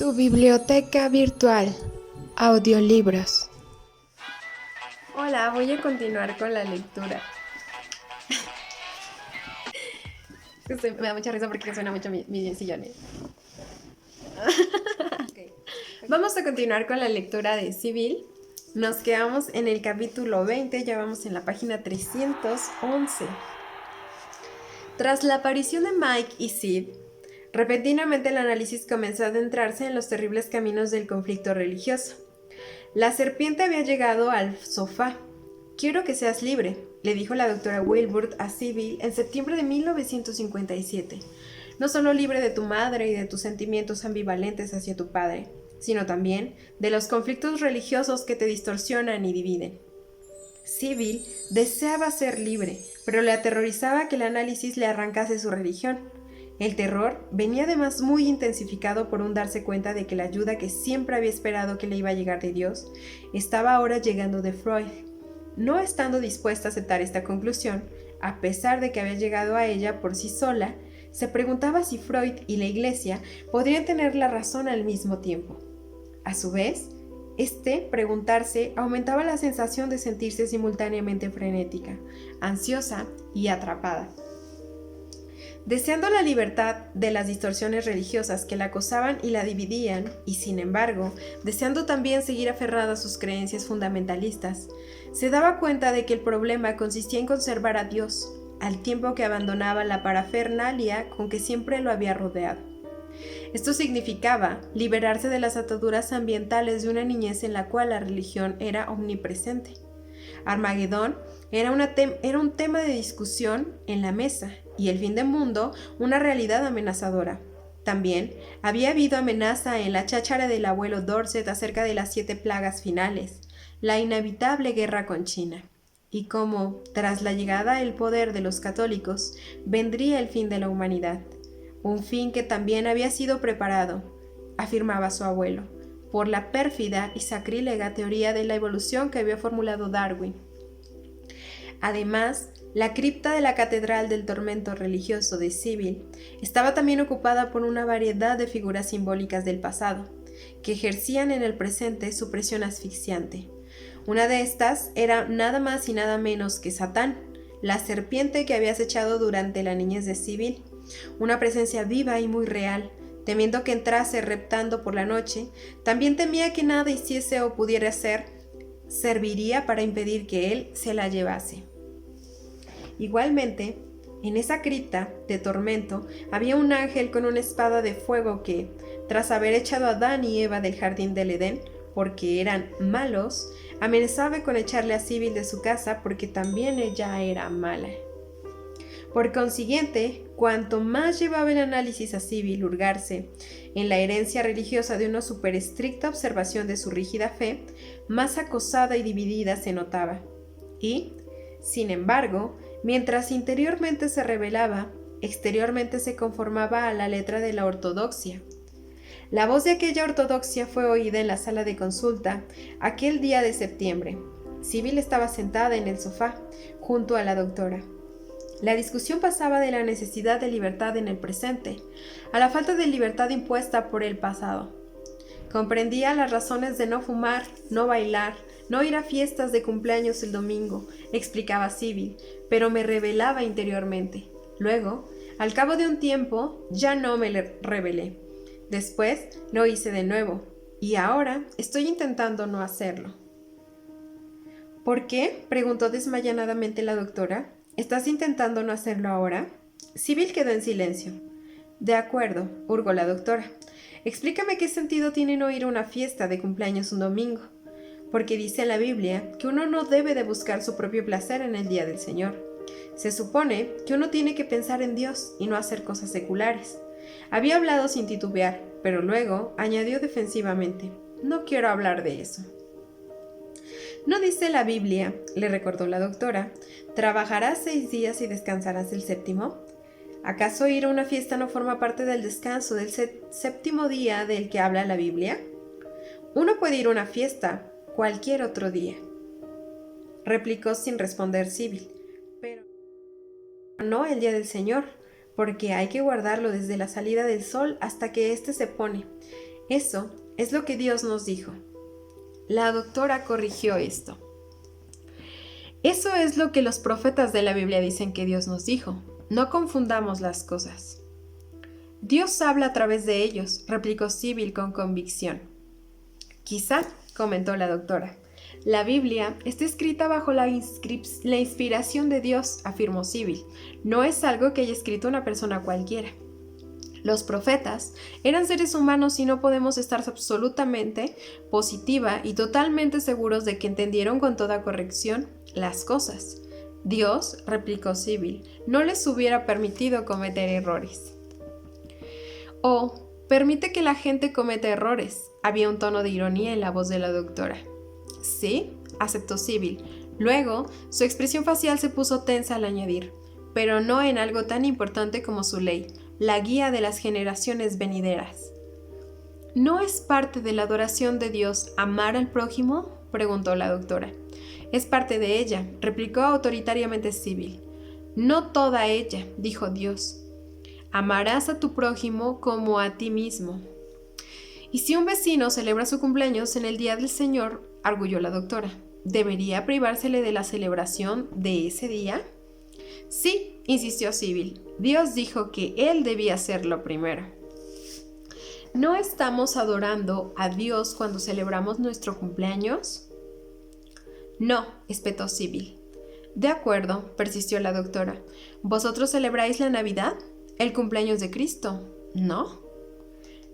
Tu biblioteca virtual. Audiolibros. Hola, voy a continuar con la lectura. Me da mucha risa porque suena mucho mi sillón. Okay. Vamos a continuar con la lectura de Civil. Nos quedamos en el capítulo 20, ya vamos en la página 311. Tras la aparición de Mike y Sid, repentinamente el análisis comenzó a adentrarse en los terribles caminos del conflicto religioso. La serpiente había llegado al sofá. «Quiero que seas libre», le dijo la doctora Wilbur a Civil en septiembre de 1957. «No solo libre de tu madre y de tus sentimientos ambivalentes hacia tu padre, sino también de los conflictos religiosos que te distorsionan y dividen». Civil deseaba ser libre, pero le aterrorizaba que el análisis le arrancase su religión. El terror venía además muy intensificado por un darse cuenta de que la ayuda que siempre había esperado que le iba a llegar de Dios estaba ahora llegando de Freud. No estando dispuesta a aceptar esta conclusión, a pesar de que había llegado a ella por sí sola, se preguntaba si Freud y la Iglesia podrían tener la razón al mismo tiempo. A su vez, preguntarse aumentaba la sensación de sentirse simultáneamente frenética, ansiosa y atrapada. Deseando la libertad de las distorsiones religiosas que la acosaban y la dividían, y sin embargo, deseando también seguir aferrada a sus creencias fundamentalistas, se daba cuenta de que el problema consistía en conservar a Dios, al tiempo que abandonaba la parafernalia con que siempre lo había rodeado. Esto significaba liberarse de las ataduras ambientales de una niñez en la cual la religión era omnipresente. Armagedón era un tema de discusión en la mesa y el fin del mundo una realidad amenazadora. También había habido amenaza en la cháchara del abuelo Dorset acerca de las 7 plagas finales, la inevitable guerra con China, y cómo, tras la llegada al poder de los católicos, vendría el fin de la humanidad. Un fin que también había sido preparado, afirmaba su abuelo, por la pérfida y sacrílega teoría de la evolución que había formulado Darwin. Además, la cripta de la Catedral del Tormento Religioso de Civil estaba también ocupada por una variedad de figuras simbólicas del pasado, que ejercían en el presente su presión asfixiante. Una de estas era nada más y nada menos que Satán, la serpiente que había acechado durante la niñez de Civil, una presencia viva y muy real. Temiendo que entrase reptando por la noche, también temía que nada hiciese o pudiera hacer serviría para impedir que él se la llevase. Igualmente, en esa cripta de tormento había un ángel con una espada de fuego que, tras haber echado a Adán y Eva del jardín del Edén, porque eran malos, amenazaba con echarle a Civil de su casa porque también ella era mala. Por consiguiente, cuanto más llevaba el análisis a Civil hurgarse en la herencia religiosa de una súper estricta observación de su rígida fe, más acosada y dividida se notaba. Y, sin embargo, mientras interiormente se rebelaba, exteriormente se conformaba a la letra de la ortodoxia. La voz de aquella ortodoxia fue oída en la sala de consulta aquel día de septiembre. Civil estaba sentada en el sofá, junto a la doctora. La discusión pasaba de la necesidad de libertad en el presente a la falta de libertad impuesta por el pasado. Comprendía las razones de no fumar, no bailar, no ir a fiestas de cumpleaños el domingo, explicaba Civil, pero me rebelaba interiormente. Luego, al cabo de un tiempo, ya no me rebelé. Después lo hice de nuevo, y ahora estoy intentando no hacerlo. ¿Por qué?, preguntó desmayanadamente la doctora. ¿Estás intentando no hacerlo ahora? Civil quedó en silencio. De acuerdo, hurgó la doctora. Explícame qué sentido tiene no ir a una fiesta de cumpleaños un domingo. Porque dice en la Biblia que uno no debe de buscar su propio placer en el día del Señor. Se supone que uno tiene que pensar en Dios y no hacer cosas seculares. Había hablado sin titubear, pero luego añadió defensivamente: no quiero hablar de eso. ¿No dice la Biblia, le recordó la doctora, trabajarás 6 días y descansarás el 7º? ¿Acaso ir a una fiesta no forma parte del descanso del 7º día del que habla la Biblia? Uno puede ir a una fiesta cualquier otro día, replicó sin responder Civil, pero no el día del Señor, porque hay que guardarlo desde la salida del sol hasta que éste se pone. Eso es lo que Dios nos dijo. La doctora corrigió esto. Eso es lo que los profetas de la Biblia dicen que Dios nos dijo. No confundamos las cosas. Dios habla a través de ellos, replicó Sibyl con convicción. Quizá, comentó la doctora. La Biblia está escrita bajo la inspiración de Dios, afirmó Sibyl. No es algo que haya escrito una persona cualquiera. Los profetas eran seres humanos y no podemos estar absolutamente positiva y totalmente seguros de que entendieron con toda corrección las cosas. Dios, replicó Sibyl, no les hubiera permitido cometer errores. Oh, permite que la gente cometa errores. Había un tono de ironía en la voz de la doctora. Sí, aceptó Sibyl. Luego, su expresión facial se puso tensa al añadir, pero no en algo tan importante como su ley, la guía de las generaciones venideras. ¿No es parte de la adoración de Dios amar al prójimo?, preguntó la doctora. Es parte de ella, replicó autoritariamente Sibyl. No toda ella, dijo Dios. Amarás a tu prójimo como a ti mismo. ¿Y si un vecino celebra su cumpleaños en el día del Señor?, arguyó la doctora. ¿Debería privársele de la celebración de ese día? Sí, insistió Sibyl. Dios dijo que él debía hacerlo primero. ¿No estamos adorando a Dios cuando celebramos nuestro cumpleaños? No, espetó Sibyl. De acuerdo, persistió la doctora. ¿Vosotros celebráis la Navidad? ¿El cumpleaños de Cristo? ¿No?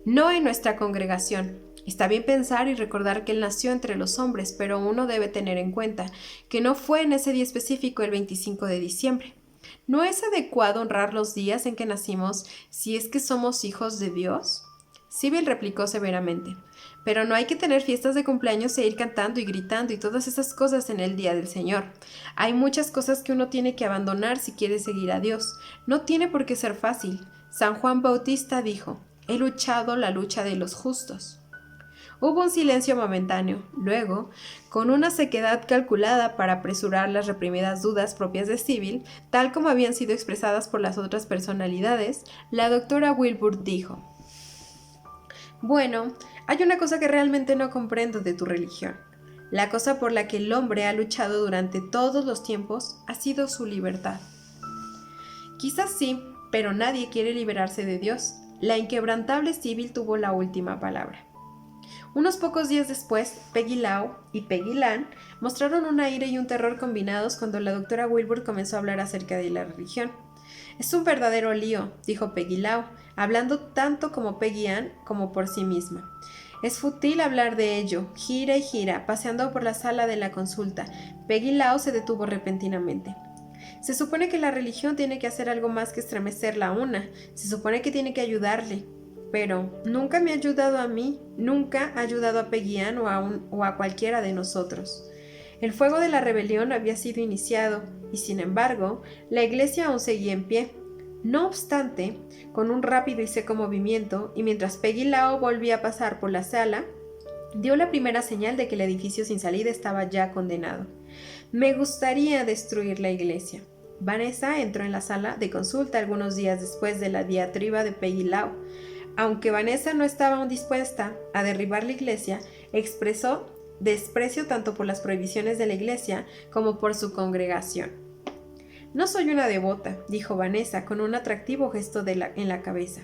No en nuestra congregación. Está bien pensar y recordar que Él nació entre los hombres, pero uno debe tener en cuenta que no fue en ese día específico el 25 de diciembre. ¿No es adecuado honrar los días en que nacimos si es que somos hijos de Dios? Sibyl replicó severamente. Pero no hay que tener fiestas de cumpleaños e ir cantando y gritando y todas esas cosas en el día del Señor. Hay muchas cosas que uno tiene que abandonar si quiere seguir a Dios. No tiene por qué ser fácil. San Juan Bautista dijo, he luchado la lucha de los justos. Hubo un silencio momentáneo. Luego, con una sequedad calculada para apresurar las reprimidas dudas propias de Sibyl, tal como habían sido expresadas por las otras personalidades, la doctora Wilbur dijo, bueno, hay una cosa que realmente no comprendo de tu religión. La cosa por la que el hombre ha luchado durante todos los tiempos ha sido su libertad. Quizás sí, pero nadie quiere liberarse de Dios. La inquebrantable Sibyl tuvo la última palabra. Unos pocos días después, Peggy Lau y Peggy Lan mostraron un aire y un terror combinados cuando la doctora Wilbur comenzó a hablar acerca de la religión. Es un verdadero lío, dijo Peggy Lau, hablando tanto como Peggy Ann como por sí misma. Es fútil hablar de ello, gira y gira, paseando por la sala de la consulta. Peggy Lau se detuvo repentinamente. Se supone que la religión tiene que hacer algo más que estremecerla a una, se supone que tiene que ayudarle. Pero nunca me ha ayudado a mí, nunca ha ayudado a Peggy Ann o a cualquiera de nosotros. El fuego de la rebelión había sido iniciado y, sin embargo, la iglesia aún seguía en pie. No obstante, con un rápido y seco movimiento, y mientras Peggy Lau volvía a pasar por la sala, dio la primera señal de que el edificio sin salida estaba ya condenado. Me gustaría destruir la iglesia. Vanessa entró en la sala de consulta algunos días después de la diatriba de Peggy Lau. Aunque Vanessa no estaba aún dispuesta a derribar la iglesia, expresó desprecio tanto por las prohibiciones de la iglesia como por su congregación. No soy una devota, dijo Vanessa con un atractivo gesto en la cabeza.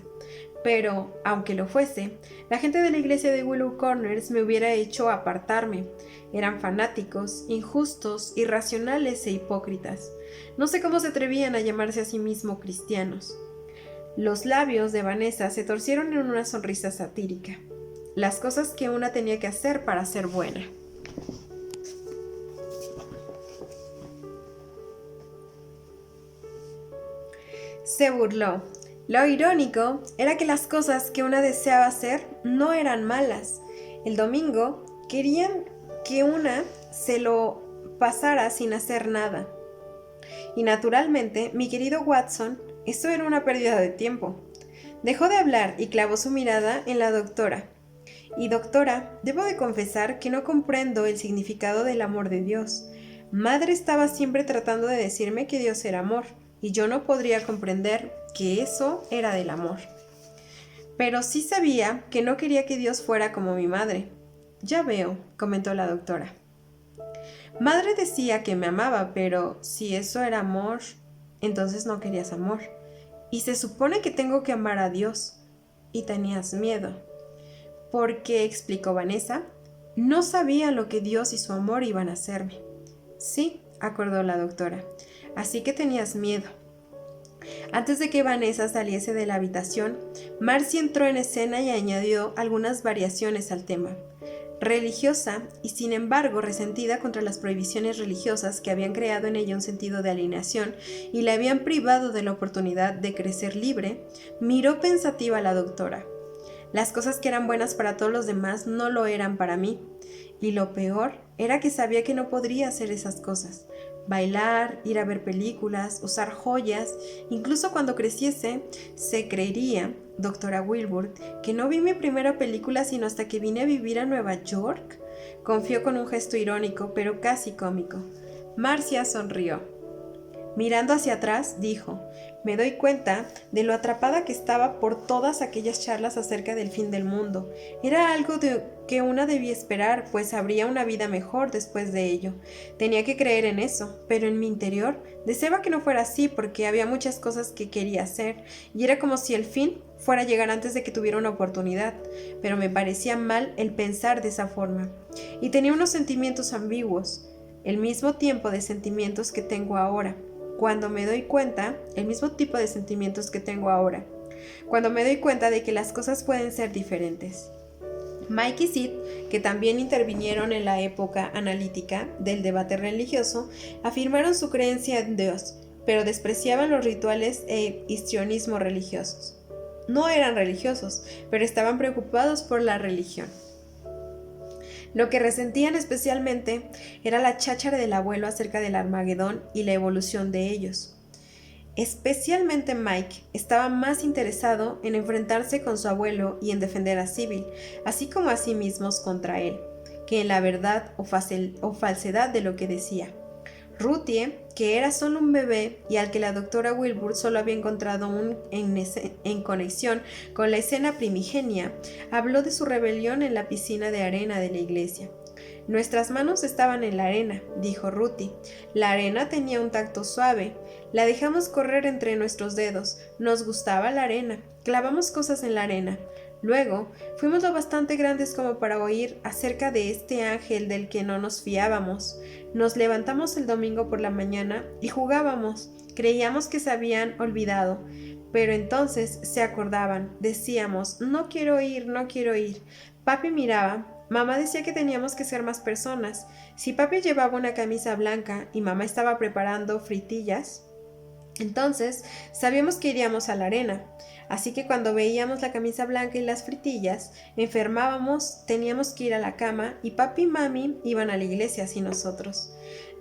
Pero, aunque lo fuese, la gente de la iglesia de Willow Corners me hubiera hecho apartarme. Eran fanáticos, injustos, irracionales e hipócritas. No sé cómo se atrevían a llamarse a sí mismos cristianos. Los labios de Vanessa se torcieron en una sonrisa satírica. Las cosas que una tenía que hacer para ser buena. Se burló. Lo irónico era que las cosas que una deseaba hacer no eran malas. El domingo querían que una se lo pasara sin hacer nada. Y naturalmente, mi querido Watson, eso era una pérdida de tiempo. Dejó de hablar y clavó su mirada en la doctora. Y doctora, debo de confesar que no comprendo el significado del amor de Dios. Madre estaba siempre tratando de decirme que Dios era amor, y yo no podría comprender que eso era del amor. pero sí sabía que no quería que Dios fuera como mi madre. Ya veo, comentó la doctora. Madre decía que me amaba, pero si eso era amor, entonces no querías amor. Y se supone que tengo que amar a Dios. Y tenías miedo. Porque, explicó Vanessa, no sabía lo que Dios y su amor iban a hacerme. Sí, acordó la doctora. Así que tenías miedo. Antes de que Vanessa saliese de la habitación, Marcy entró en escena y añadió algunas variaciones al tema. Religiosa y sin embargo resentida contra las prohibiciones religiosas que habían creado en ella un sentido de alienación y le habían privado de la oportunidad de crecer libre, miró pensativa a la doctora. Las cosas que eran buenas para todos los demás no lo eran para mí, y lo peor era que sabía que no podría hacer esas cosas. Bailar, ir a ver películas, usar joyas, incluso cuando creciese, se creería, doctora Wilbur, que no vi mi primera película sino hasta que vine a vivir a Nueva York. Confió con un gesto irónico, pero casi cómico. Marcia sonrió. Mirando hacia atrás, dijo, me doy cuenta de lo atrapada que estaba por todas aquellas charlas acerca del fin del mundo. Era algo que una debía esperar, pues habría una vida mejor después de ello. Tenía que creer en eso, pero en mi interior deseaba que no fuera así porque había muchas cosas que quería hacer, y era como si el fin fuera a llegar antes de que tuviera una oportunidad, pero me parecía mal el pensar de esa forma. Y tenía unos sentimientos ambiguos, el mismo tiempo de sentimientos que tengo ahora. Cuando me doy cuenta, el mismo tipo de sentimientos que tengo ahora, cuando me doy cuenta de que las cosas pueden ser diferentes. Mike y Sid, que también intervinieron en la época analítica del debate religioso, afirmaron su creencia en Dios, pero despreciaban los rituales e histrionismo religiosos. No eran religiosos, pero estaban preocupados por la religión. Lo que resentían especialmente era la cháchara del abuelo acerca del Armagedón y la evolución de ellos. Especialmente Mike estaba más interesado en enfrentarse con su abuelo y en defender a Sybil, así como a sí mismos contra él, que en la verdad o falsedad de lo que decía. Ruthie, que era solo un bebé y al que la doctora Wilbur solo había encontrado en conexión con la escena primigenia, habló de su rebelión en la piscina de arena de la iglesia. Nuestras manos estaban en la arena, dijo Ruthie. La arena tenía un tacto suave. La dejamos correr entre nuestros dedos. Nos gustaba la arena. Clavamos cosas en la arena. Luego, fuimos lo bastante grandes como para oír acerca de este ángel del que no nos fiábamos. Nos levantamos el domingo por la mañana y jugábamos. Creíamos que se habían olvidado, pero entonces se acordaban. Decíamos, no quiero ir, no quiero ir. Papi miraba. Mamá decía que teníamos que ser más personas. Si papi llevaba una camisa blanca y mamá estaba preparando fritillas, entonces sabíamos que iríamos a la arena. Así que cuando veíamos la camisa blanca y las fritillas, enfermábamos, teníamos que ir a la cama y papi y mami iban a la iglesia, así nosotros.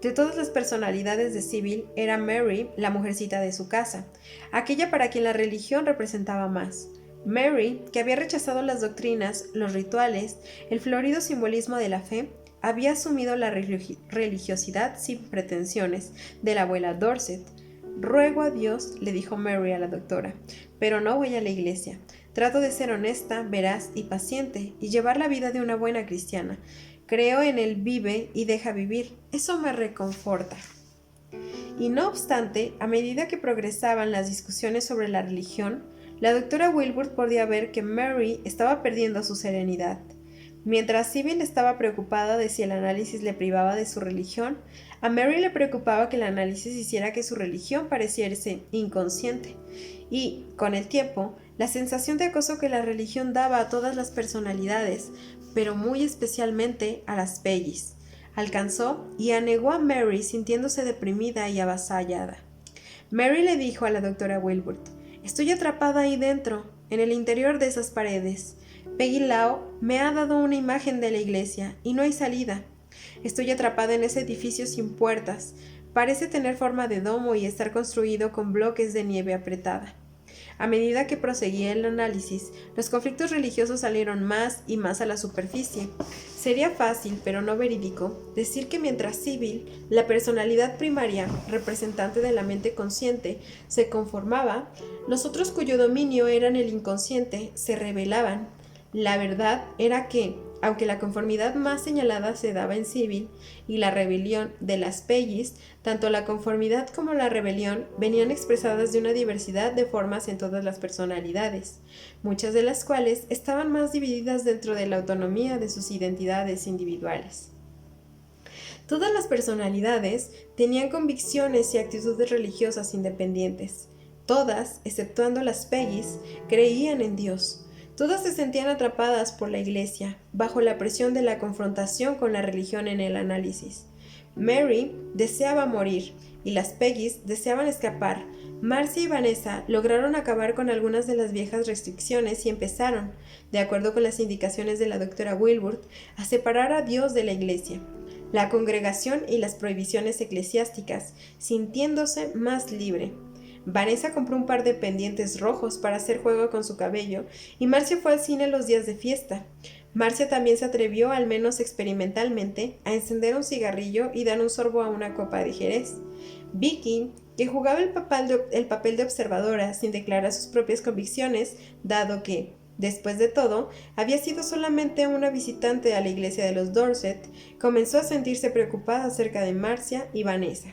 De todas las personalidades de Sybil, era Mary la mujercita de su casa, aquella para quien la religión representaba más. Mary, que había rechazado las doctrinas, los rituales, el florido simbolismo de la fe, había asumido la religiosidad sin pretensiones de la abuela Dorset. Ruego a Dios, le dijo Mary a la doctora, pero no voy a la iglesia. Trato de ser honesta, veraz y paciente y llevar la vida de una buena cristiana. Creo en el vive y deja vivir. Eso me reconforta. Y no obstante, a medida que progresaban las discusiones sobre la religión, la doctora Wilbur podía ver que Mary estaba perdiendo su serenidad. Mientras Sybil estaba preocupada de si el análisis le privaba de su religión, a Mary le preocupaba que el análisis hiciera que su religión pareciese inconsciente. Y, con el tiempo, la sensación de acoso que la religión daba a todas las personalidades, pero muy especialmente a las Peggy's, alcanzó y anegó a Mary sintiéndose deprimida y avasallada. Mary le dijo a la doctora Wilbur, «Estoy atrapada ahí dentro, en el interior de esas paredes. Peggy Lau me ha dado una imagen de la iglesia y no hay salida. Estoy atrapada en ese edificio sin puertas. Parece tener forma de domo y estar construido con bloques de nieve apretada. A medida que proseguía el análisis, los conflictos religiosos salieron más y más a la superficie. Sería fácil, pero no verídico, decir que mientras Sybil, la personalidad primaria, representante de la mente consciente, se conformaba, los otros cuyo dominio eran el inconsciente se rebelaban. La verdad era que, aunque la conformidad más señalada se daba en Sybil y la rebelión de las Peggy's, tanto la conformidad como la rebelión venían expresadas de una diversidad de formas en todas las personalidades, muchas de las cuales estaban más divididas dentro de la autonomía de sus identidades individuales. Todas las personalidades tenían convicciones y actitudes religiosas independientes. Todas, exceptuando las Peggy's, creían en Dios. Todas se sentían atrapadas por la Iglesia, bajo la presión de la confrontación con la religión en el análisis. Mary deseaba morir, y las Peggy's deseaban escapar. Marcia y Vanessa lograron acabar con algunas de las viejas restricciones y empezaron, de acuerdo con las indicaciones de la doctora Wilbur, a separar a Dios de la Iglesia, la congregación y las prohibiciones eclesiásticas, sintiéndose más libre. Vanessa compró un par de pendientes rojos para hacer juego con su cabello y Marcia fue al cine los días de fiesta. Marcia también se atrevió, al menos experimentalmente, a encender un cigarrillo y dar un sorbo a una copa de jerez. Vicky, que jugaba el papel de observadora sin declarar sus propias convicciones, dado que, después de todo, había sido solamente una visitante a la iglesia de los Dorset, comenzó a sentirse preocupada acerca de Marcia y Vanessa.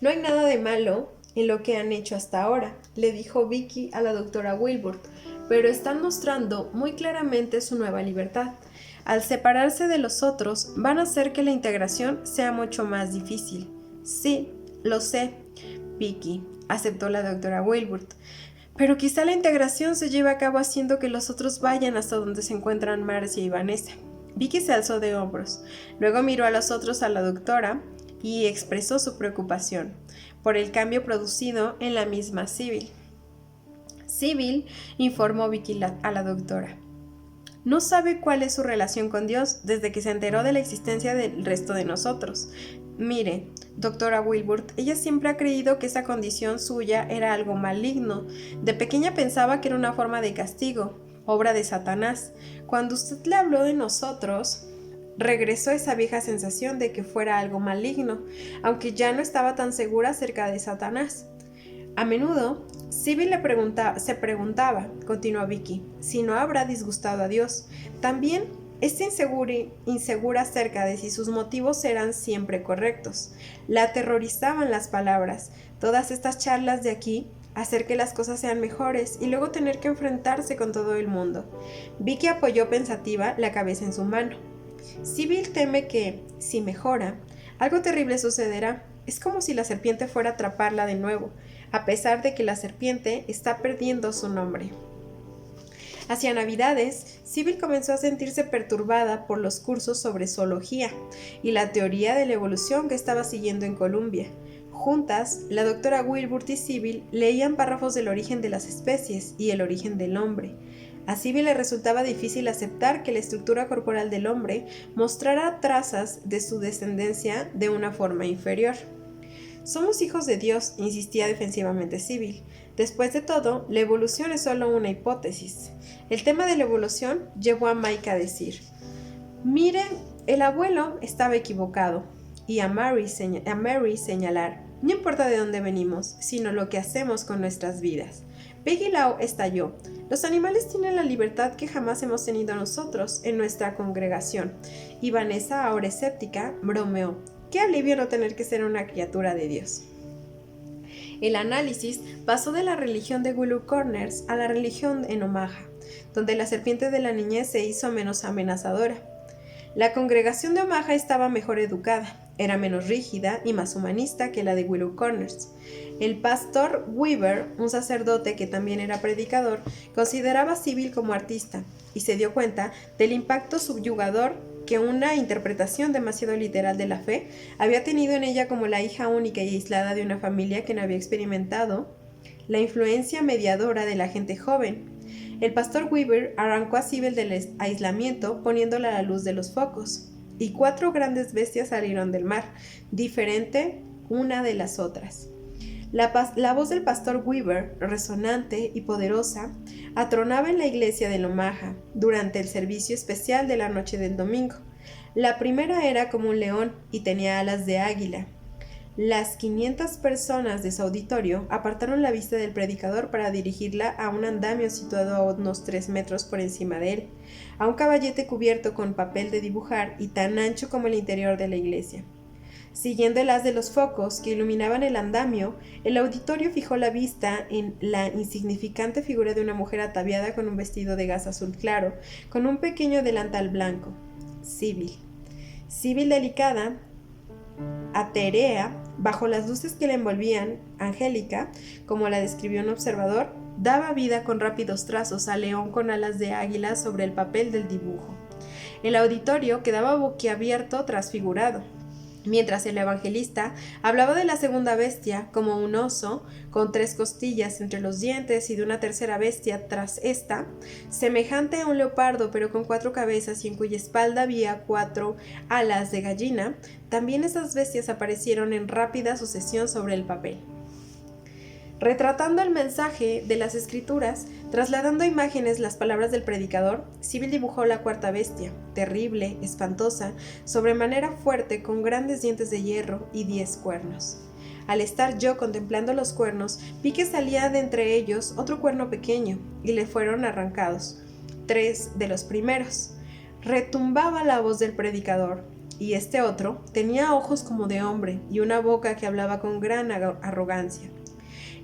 «No hay nada de malo en lo que han hecho hasta ahora», le dijo Vicky a la doctora Wilbur, «pero están mostrando muy claramente su nueva libertad. Al separarse de los otros, van a hacer que la integración sea mucho más difícil». «Sí, lo sé, Vicky», aceptó la doctora Wilbur, «pero quizá la integración se lleve a cabo haciendo que los otros vayan hasta donde se encuentran Marcia y Vanessa». Vicky se alzó de hombros, luego miró a los otros, a la doctora, y expresó su preocupación por el cambio producido en la misma Sybil. Sybil, informó Vicky a la doctora, no sabe cuál es su relación con Dios desde que se enteró de la existencia del resto de nosotros. Mire, doctora Wilbur, ella siempre ha creído que esa condición suya era algo maligno. De pequeña pensaba que era una forma de castigo, obra de Satanás. Cuando usted le habló de nosotros, regresó esa vieja sensación de que fuera algo maligno, aunque ya no estaba tan segura acerca de Satanás. A menudo, Sybil se preguntaba, continuó Vicky, si no habrá disgustado a Dios. También está insegura acerca de si sus motivos eran siempre correctos. La aterrorizaban las palabras. Todas estas charlas de aquí, hacer que las cosas sean mejores y luego tener que enfrentarse con todo el mundo. Vicky apoyó pensativa la cabeza en su mano. Sybil teme que, si mejora, algo terrible sucederá. Es como si la serpiente fuera a atraparla de nuevo, a pesar de que la serpiente está perdiendo su nombre. Hacia Navidades, Sybil comenzó a sentirse perturbada por los cursos sobre zoología y la teoría de la evolución que estaba siguiendo en Columbia. Juntas, la doctora Wilbur y Sybil leían párrafos del origen de las especies y el origen del hombre. A Sybil le resultaba difícil aceptar que la estructura corporal del hombre mostrara trazas de su descendencia de una forma inferior. «Somos hijos de Dios», insistía defensivamente Sybil. «Después de todo, la evolución es solo una hipótesis». El tema de la evolución llevó a Mike a decir: «Miren, el abuelo estaba equivocado», y a Mary señalar: «No importa de dónde venimos, sino lo que hacemos con nuestras vidas». Peggy Lau estalló: «Los animales tienen la libertad que jamás hemos tenido nosotros en nuestra congregación». Y Vanessa, ahora escéptica, bromeó: «Qué alivio no tener que ser una criatura de Dios». El análisis pasó de la religión de Willow Corners a la religión en Omaha, donde la serpiente de la niñez se hizo menos amenazadora. La congregación de Omaha estaba mejor educada, era menos rígida y más humanista que la de Willow Corners. El pastor Weaver, un sacerdote que también era predicador, consideraba a Sybil como artista y se dio cuenta del impacto subyugador que una interpretación demasiado literal de la fe había tenido en ella como la hija única y aislada de una familia que no había experimentado la influencia mediadora de la gente joven. El pastor Weaver arrancó a Sybil del aislamiento poniéndola a la luz de los focos, y 4 grandes bestias salieron del mar, diferente una de las otras. La voz del pastor Weaver, resonante y poderosa, atronaba en la iglesia de Omaha durante el servicio especial de la noche del domingo. La primera era como un león y tenía alas de águila. Las 500 personas de su auditorio apartaron la vista del predicador para dirigirla a un andamio situado a unos 3 metros por encima de él, a un caballete cubierto con papel de dibujar y tan ancho como el interior de la iglesia. Siguiendo el haz de los focos que iluminaban el andamio, el auditorio fijó la vista en la insignificante figura de una mujer ataviada con un vestido de gasa azul claro, con un pequeño delantal blanco. Sibyl delicada, aterea, bajo las luces que la envolvían, angélica, como la describió un observador, daba vida con rápidos trazos al león con alas de águila sobre el papel del dibujo. El auditorio quedaba boquiabierto transfigurado, mientras el evangelista hablaba de la segunda bestia como un oso, con 3 costillas entre los dientes y de una tercera bestia tras esta, semejante a un leopardo pero con 4 cabezas y en cuya espalda había 4 alas de gallina. También esas bestias aparecieron en rápida sucesión sobre el papel. Retratando el mensaje de las escrituras, trasladando a imágenes las palabras del predicador, Sibyl dibujó la 4ª bestia, terrible, espantosa, sobremanera fuerte, con grandes dientes de hierro y 10 cuernos. Al estar yo contemplando los cuernos, vi que salía de entre ellos otro cuerno pequeño, y le fueron arrancados 3 de los primeros. Retumbaba la voz del predicador, y este otro tenía ojos como de hombre y una boca que hablaba con gran arrogancia.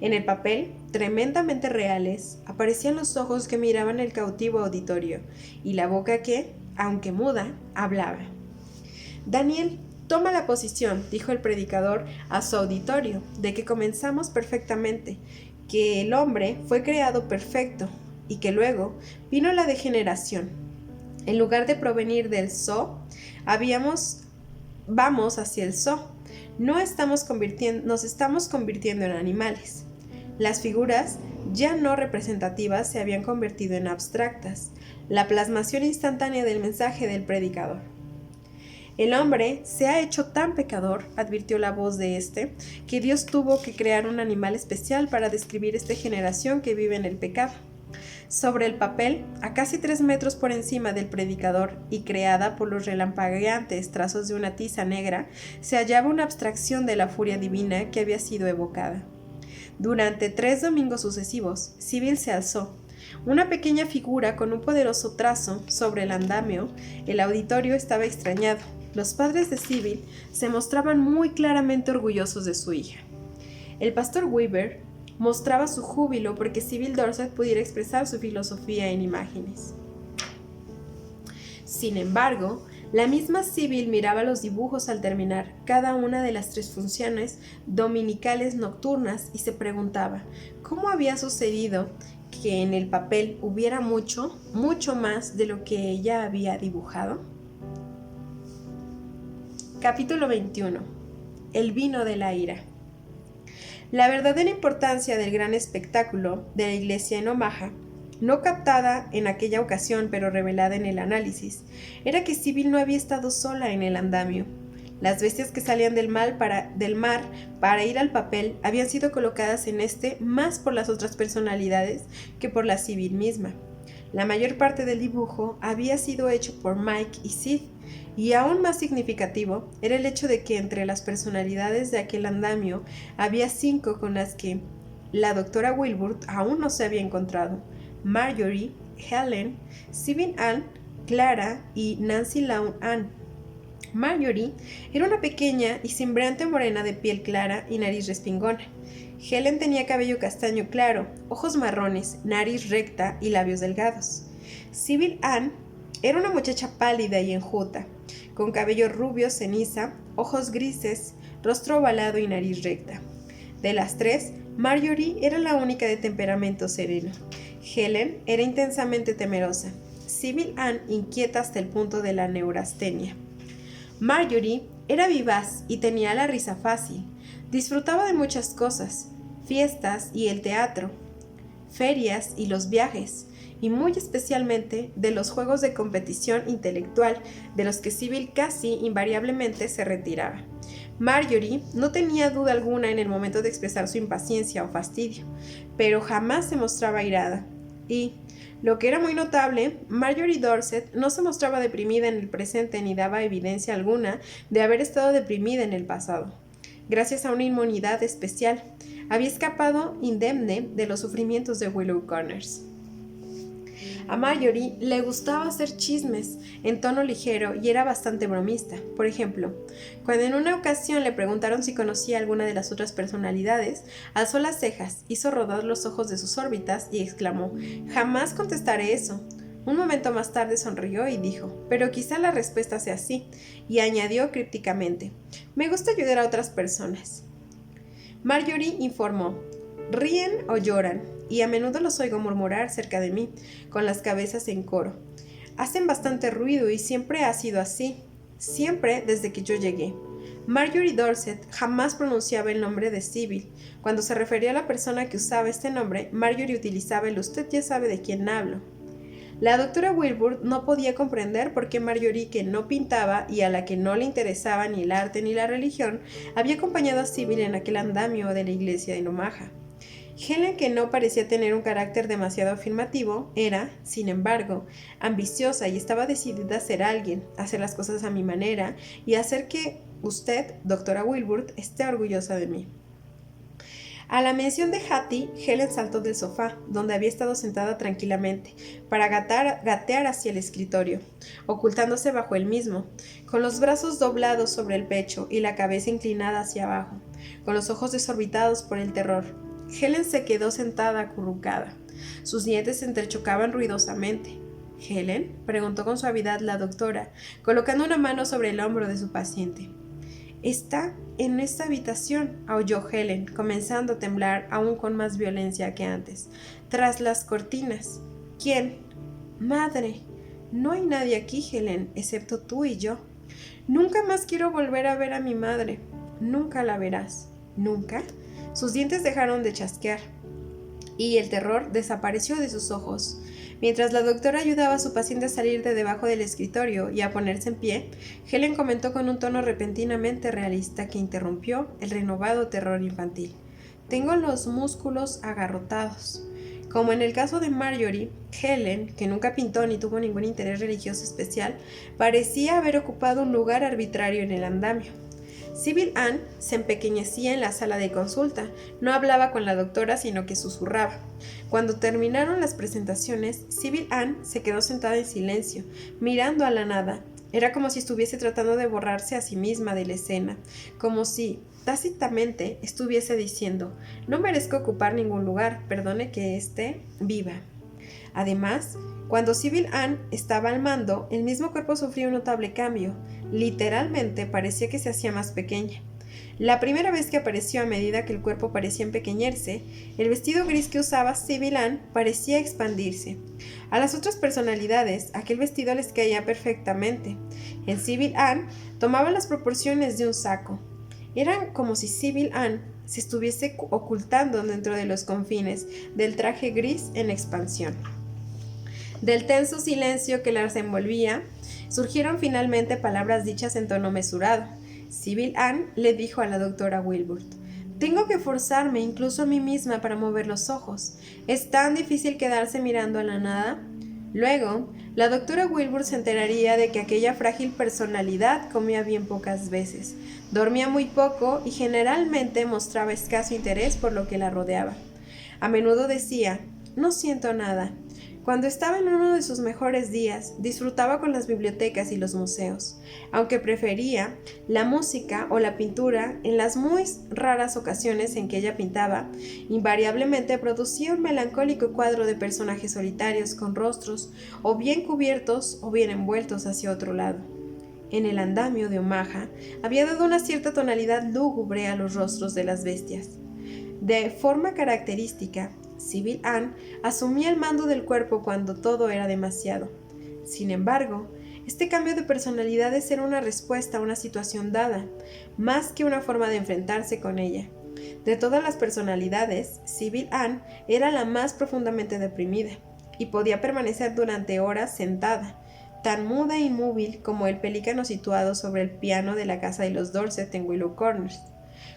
En el papel, tremendamente reales, aparecían los ojos que miraban el cautivo auditorio y la boca que, aunque muda, hablaba. Daniel, toma la posición, dijo el predicador a su auditorio, de que comenzamos perfectamente, que el hombre fue creado perfecto y que luego vino la degeneración. En lugar de provenir del So, vamos hacia el So. Nos estamos convirtiendo en animales. Las figuras, ya no representativas, se habían convertido en abstractas, la plasmación instantánea del mensaje del predicador. El hombre se ha hecho tan pecador, advirtió la voz de que Dios tuvo que crear un animal especial para describir esta generación que vive en el pecado. Sobre el papel, a casi 3 metros por encima del predicador y creada por los relampagueantes trazos de una tiza negra, se hallaba una abstracción de la furia divina que había sido evocada. Durante 3 domingos sucesivos, Sibyl se alzó, una pequeña figura con un poderoso trazo sobre el andamio. El auditorio estaba extrañado. Los padres de Sibyl se mostraban muy claramente orgullosos de su hija. El pastor Weaver mostraba su júbilo porque Sibyl Dorset pudiera expresar su filosofía en imágenes. Sin embargo, la misma Sibyl miraba los dibujos al terminar cada una de las 3 funciones dominicales nocturnas y se preguntaba cómo había sucedido que en el papel hubiera mucho más de lo que ella había dibujado. Capítulo 21. El vino de la ira. La verdadera importancia del gran espectáculo de la iglesia en Omaha, no captada en aquella ocasión pero revelada en el análisis, era que Sibyl no había estado sola en el andamio. Las bestias que salían del mar para ir al papel habían sido colocadas en más por las otras personalidades que por la Sibyl misma. La mayor parte del dibujo había sido hecho por Mike y Sid, y aún más significativo era el hecho de que entre las personalidades de aquel andamio había 5 con las que la doctora Wilbur aún no se había encontrado: Marjorie, Helen, Sibyl Ann, Clara y Nancy Lawn Ann. Marjorie era una pequeña y cimbrante morena de piel clara y nariz respingona. Helen tenía cabello castaño claro, ojos marrones, nariz recta y labios delgados. Sibyl Ann era una muchacha pálida y enjuta, con cabello rubio ceniza, ojos grises, rostro ovalado y nariz recta. De las 3, Marjorie era la única de temperamento sereno. Helen era intensamente temerosa. Sibyl Ann inquieta hasta el punto de la neurastenia. Marjorie era vivaz y tenía la risa fácil. Disfrutaba de muchas cosas: fiestas y el teatro, ferias y los viajes, y muy especialmente de los juegos de competición intelectual de los que Sibyl casi invariablemente se retiraba. Marjorie no tenía duda alguna en el momento de expresar su impaciencia o fastidio, pero jamás se mostraba airada. Y, lo que era muy notable, Marjorie Dorset no se mostraba deprimida en el presente ni daba evidencia alguna de haber estado deprimida en el pasado. Gracias a una inmunidad especial, había escapado indemne de los sufrimientos de Willow Corners. A Marjorie le gustaba hacer chismes en tono ligero y era bastante bromista. Por ejemplo, cuando en una ocasión le preguntaron si conocía alguna de las otras personalidades, alzó las cejas, hizo rodar los ojos de sus órbitas y exclamó: «Jamás contestaré eso». Un momento más tarde sonrió y dijo: «Pero quizá la respuesta sea sí», y añadió crípticamente: «Me gusta ayudar a otras personas». Marjorie informó: «Ríen o lloran, y a menudo los oigo murmurar cerca de mí, con las cabezas en coro. Hacen bastante ruido y siempre ha sido así, siempre desde que yo llegué». Marjorie Dorset jamás pronunciaba el nombre de Sybil. Cuando se refería a la persona que usaba este nombre, Marjorie utilizaba el «usted ya sabe de quién hablo». La doctora Wilbur no podía comprender por qué Marjorie, que no pintaba y a la que no le interesaba ni el arte ni la religión, había acompañado a Sybil en aquel andamio de la iglesia de Omaha. Helen, que no parecía tener un carácter demasiado afirmativo, era, sin embargo, ambiciosa y estaba decidida a ser alguien, a hacer las cosas a mi manera y a hacer que usted, doctora Wilbur, esté orgullosa de mí. A la mención de Hattie, Helen saltó del sofá, donde había estado sentada tranquilamente, para gatear hacia el escritorio, ocultándose bajo el mismo, con los brazos doblados sobre el pecho y la cabeza inclinada hacia abajo, con los ojos desorbitados por el terror. Helen se quedó sentada acurrucada. Sus dientes se entrechocaban ruidosamente. «¿Helen?», preguntó con suavidad la doctora, colocando una mano sobre el hombro de su paciente. «Está en esta habitación», aulló Helen, comenzando a temblar aún con más violencia que antes. «Tras las cortinas». «¿Quién?». «Madre. No hay nadie aquí, Helen, excepto tú y yo». «Nunca más quiero volver a ver a mi madre». «Nunca la verás». «¿Nunca?». Sus dientes dejaron de chasquear y el terror desapareció de sus ojos. Mientras la doctora ayudaba a su paciente a salir de debajo del escritorio y a ponerse en pie, Helen comentó con un tono repentinamente realista que interrumpió el renovado terror infantil: «Tengo los músculos agarrotados». Como en el caso de Marjorie, Helen, que nunca pintó ni tuvo ningún interés religioso especial, parecía haber ocupado un lugar arbitrario en el andamio. Sybil Ann se empequeñecía en la sala de consulta. No hablaba con la doctora, sino que susurraba. Cuando terminaron las presentaciones, Sybil Ann se quedó sentada en silencio, mirando a la nada. Era como si estuviese tratando de borrarse a sí misma de la escena, como si, tácitamente, estuviese diciendo: «No merezco ocupar ningún lugar, perdone que esté viva». Además, cuando Sybil Ann estaba al mando, el mismo cuerpo sufría un notable cambio. Literalmente parecía que se hacía más pequeña. La primera vez que apareció, a medida que el cuerpo parecía empequeñirse, el vestido gris que usaba Sybil Ann parecía expandirse. A las otras personalidades, aquel vestido les caía perfectamente. En Sybil Ann tomaba las proporciones de un saco. Eran como si Sybil Ann se estuviese ocultando dentro de los confines del traje gris en expansión. Del tenso silencio que las envolvía, surgieron finalmente palabras dichas en tono mesurado. Sybil Ann le dijo a la doctora Wilbur: «Tengo que forzarme incluso a mí misma para mover los ojos. ¿Es tan difícil quedarse mirando a la nada?». Luego, la doctora Wilbur se enteraría de que aquella frágil personalidad comía bien pocas veces, dormía muy poco y generalmente mostraba escaso interés por lo que la rodeaba. A menudo decía: «No siento nada». Cuando estaba en uno de sus mejores días, disfrutaba con las bibliotecas y los museos, aunque prefería la música o la pintura. En las muy raras ocasiones en que ella pintaba, invariablemente producía un melancólico cuadro de personajes solitarios con rostros o bien cubiertos o bien envueltos hacia otro lado. En el andamio de Omaha había dado una cierta tonalidad lúgubre a los rostros de las bestias. De forma característica, Sybil Ann asumía el mando del cuerpo cuando todo era demasiado. Sin embargo, este cambio de personalidades era una respuesta a una situación dada, más que una forma de enfrentarse con ella. De todas las personalidades, Sybil Ann era la más profundamente deprimida, y podía permanecer durante horas sentada, tan muda e inmóvil como el pelícano situado sobre el piano de la casa de los Dorset en Willow Corners.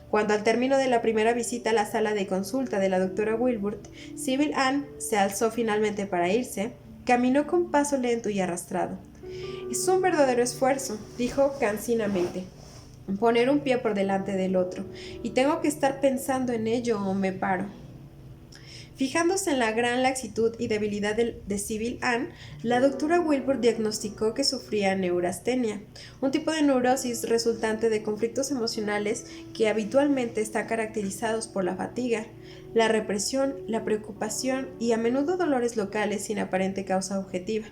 Cuando al término de la primera visita a la sala de consulta de la doctora Wilbur, Sybil Ann se alzó finalmente para irse, caminó con paso lento y arrastrado. «Es un verdadero esfuerzo», dijo cansinamente, «poner un pie por delante del otro, y tengo que estar pensando en ello o me paro». Fijándose en la gran laxitud y debilidad de Sybil Ann, la doctora Wilbur diagnosticó que sufría neurastenia, un tipo de neurosis resultante de conflictos emocionales que habitualmente están caracterizados por la fatiga, la represión, la preocupación y a menudo dolores locales sin aparente causa objetiva.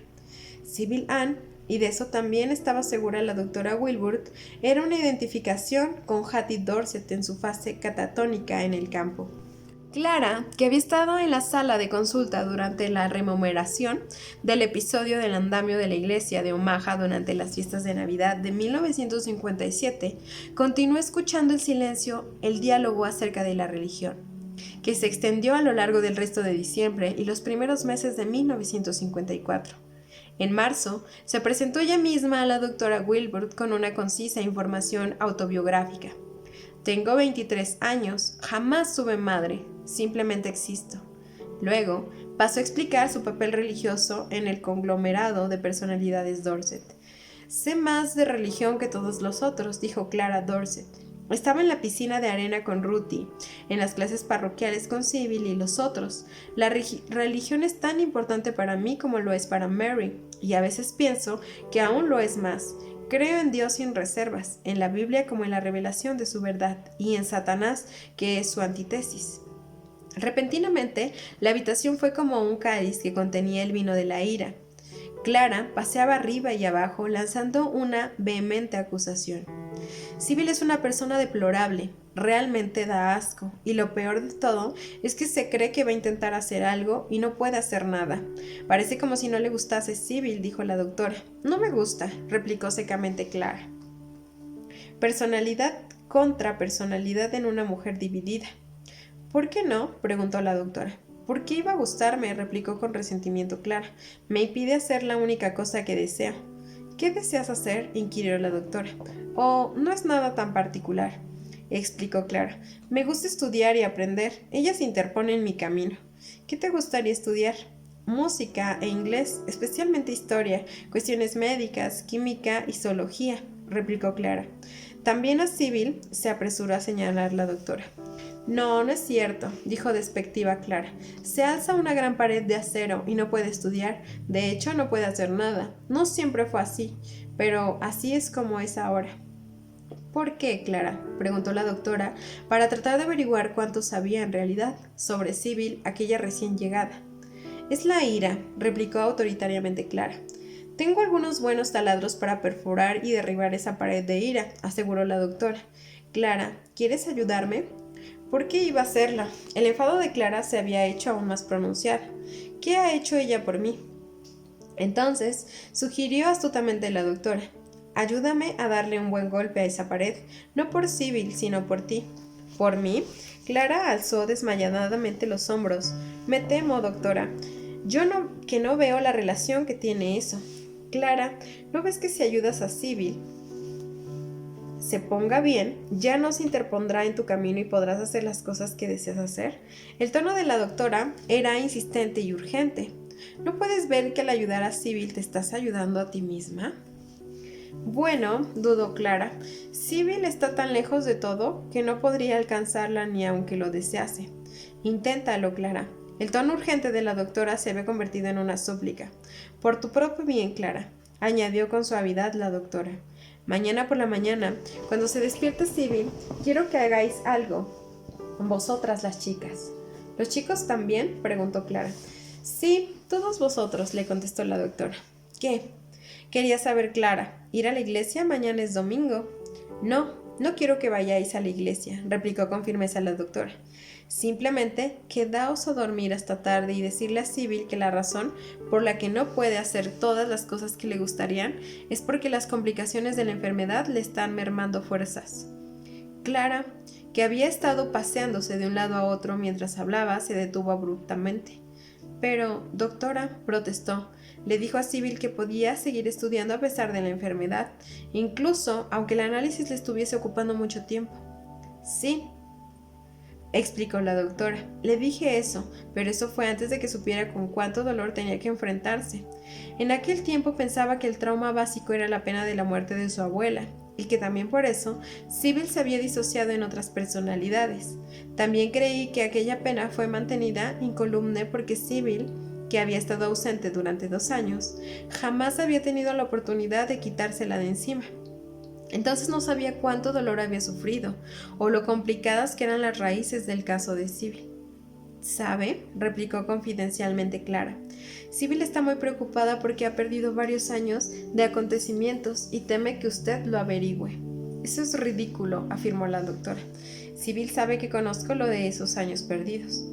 Sybil Ann, y de eso también estaba segura la doctora Wilbur, era una identificación con Hattie Dorset en su fase catatónica en el campo. Clara, que había estado en la sala de consulta durante la rememoración del episodio del andamio de la iglesia de Omaha durante las fiestas de Navidad de 1957, continuó escuchando en silencio el diálogo acerca de la religión, que se extendió a lo largo del resto de diciembre y los primeros meses de 1954. En marzo, se presentó ella misma a la doctora Wilbur con una concisa información autobiográfica. «Tengo 23 años, jamás tuve madre, simplemente existo». Luego, pasó a explicar su papel religioso en el conglomerado de personalidades Dorset. «Sé más de religión que todos los otros», dijo Clara Dorset. «Estaba en la piscina de arena con Ruthie, en las clases parroquiales con Sybil y los otros. La religión es tan importante para mí como lo es para Mary, y a veces pienso que aún lo es más. Creo en Dios sin reservas, en la Biblia como en la revelación de su verdad, y en Satanás, que es su antítesis». Repentinamente, la habitación fue como un cáliz que contenía el vino de la ira. Clara paseaba arriba y abajo, lanzando una vehemente acusación. «Sybil es una persona deplorable, realmente da asco, y lo peor de todo es que se cree que va a intentar hacer algo y no puede hacer nada. Parece como si no le gustase Sybil», dijo la doctora. «No me gusta», replicó secamente Clara. Personalidad contra personalidad en una mujer dividida. «¿Por qué no?», preguntó la doctora. «¿Por qué iba a gustarme?», replicó con resentimiento Clara. «Me impide hacer la única cosa que deseo». «¿Qué deseas hacer?», inquirió la doctora. «Oh, no es nada tan particular», explicó Clara. «Me gusta estudiar y aprender. Ella se interpone en mi camino». «¿Qué te gustaría estudiar?» «Música e inglés, especialmente historia, cuestiones médicas, química y zoología», replicó Clara. «También a Sybil», se apresuró a señalar la doctora. «No, no es cierto», dijo despectiva Clara. «Se alza una gran pared de acero y no puede estudiar. De hecho, no puede hacer nada. No siempre fue así, pero así es como es ahora». «¿Por qué, Clara?», preguntó la doctora, para tratar de averiguar cuánto sabía en realidad sobre Sybil, aquella recién llegada. «Es la ira», replicó autoritariamente Clara. «Tengo algunos buenos taladros para perforar y derribar esa pared de ira», aseguró la doctora. «Clara, ¿quieres ayudarme?». ¿Por qué iba a hacerla? El enfado de Clara se había hecho aún más pronunciado. ¿Qué ha hecho ella por mí? Entonces, sugirió astutamente la doctora. «Ayúdame a darle un buen golpe a esa pared, no por Sybil, sino por ti». «¿Por mí?». Clara alzó desmayadamente los hombros. «Me temo, doctora. Que no veo la relación que tiene eso». «Clara, ¿no ves que si ayudas a Sybil se ponga bien, ya no se interpondrá en tu camino y podrás hacer las cosas que deseas hacer?» El tono de la doctora era insistente y urgente. «¿No puedes ver que al ayudar a Sybil te estás ayudando a ti misma?». «Bueno», dudó Clara, «Sybil está tan lejos de todo que no podría alcanzarla ni aunque lo desease». «Inténtalo, Clara». El tono urgente de la doctora se había convertido en una súplica. «Por tu propio bien, Clara», añadió con suavidad la doctora. «Mañana por la mañana, cuando se despierte Sybil, quiero que hagáis algo. Vosotras las chicas». «¿Los chicos también?», preguntó Clara. «Sí, todos vosotros», le contestó la doctora. «¿Qué?». «Quería saber, Clara, ¿ir a la iglesia? Mañana es domingo». No quiero que vayáis a la iglesia», replicó con firmeza la doctora. «Simplemente quedaos a dormir hasta tarde y decirle a Sybil que la razón por la que no puede hacer todas las cosas que le gustarían es porque las complicaciones de la enfermedad le están mermando fuerzas». Clara, que había estado paseándose de un lado a otro mientras hablaba, se detuvo abruptamente. «Pero, doctora», protestó, Le dijo a Sybil que podía seguir estudiando a pesar de la enfermedad, incluso aunque el análisis le estuviese ocupando mucho tiempo. Sí, explicó la doctora. Le dije eso, pero eso fue antes de que supiera con cuánto dolor tenía que enfrentarse. En aquel tiempo pensaba que el trauma básico era la pena de la muerte de su abuela, y que también por eso Sybil se había disociado en otras personalidades. También creí que aquella pena fue mantenida incólume porque Sybil, que había estado ausente durante 2 años, jamás había tenido la oportunidad de quitársela de encima. Entonces no sabía cuánto dolor había sufrido, o lo complicadas que eran las raíces del caso de Sybil. ¿Sabe?, replicó confidencialmente Clara. Sybil está muy preocupada porque ha perdido varios años de acontecimientos y teme que usted lo averigüe. Eso es ridículo, afirmó la doctora. Sybil sabe que conozco lo de esos años perdidos.